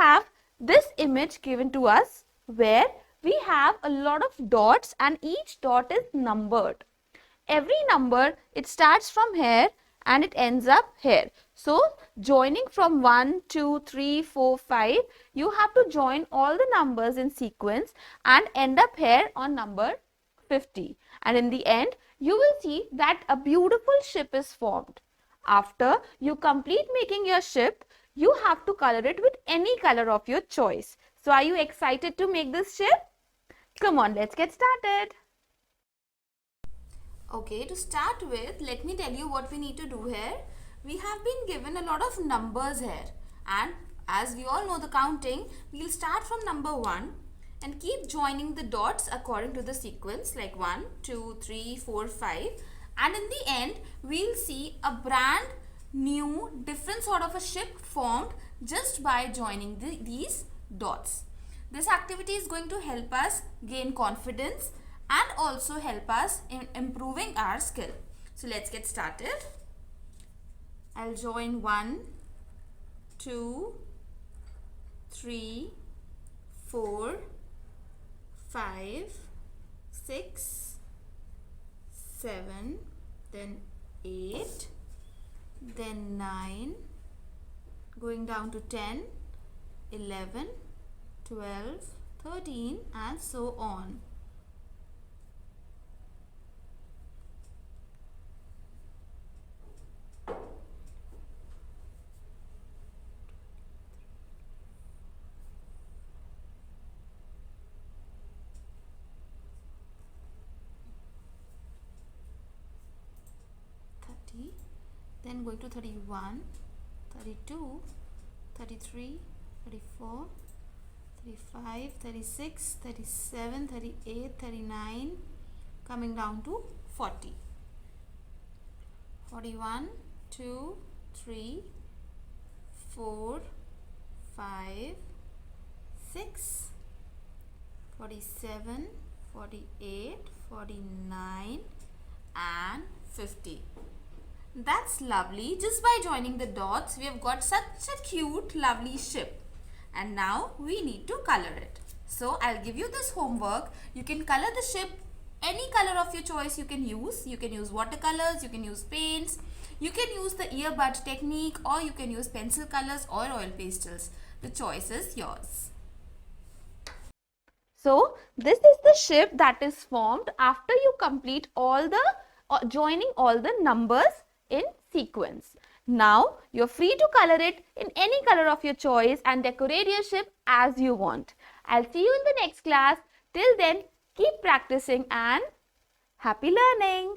have this image given to us where we have a lot of dots and each dot is numbered. Every number, it starts from here and it ends up here. So, joining from 1, 2, 3, 4, 5, you have to join all the numbers in sequence and end up here on number 50. And in the end, you will see that a beautiful ship is formed. After you complete making your ship, you have to color it with any color of your choice. So, are you excited to make this ship? Come on, let's get started. Okay, to start with, let me tell you what we need to do here. We have been given a lot of numbers here, and as we all know the counting, we'll start from number 1 and keep joining the dots according to the sequence like 1, 2, 3, 4, 5, and in the end, we'll see a brand new different sort of a ship formed just by joining these dots. This activity is going to help us gain confidence and also help us in improving our skill. So let's get started. I'll join 1, 2, 3, 4, 5, 6, 7, then 8, then 9, going down to 10, 11, 12, 13 and so on. Then going to 31, 32, 33, 34, 35, 36, 37, 38, 39, coming down to 40. 41, 2, 3, 4, 5, 6, 47, 48, 49 and 50. That's lovely. Just by joining the dots, we have got such a cute, lovely ship. And now we need to color it. So I'll give you this homework. You can color the ship any color of your choice you can use. You can use watercolors, you can use paints, you can use the earbud technique, or you can use pencil colors or oil pastels. The choice is yours. So this is the ship that is formed after you complete all the joining all the numbers in sequence. Now you're free to color it in any color of your choice and decorate your ship as you want. I'll see you in the next class. Till then, keep practicing and happy learning.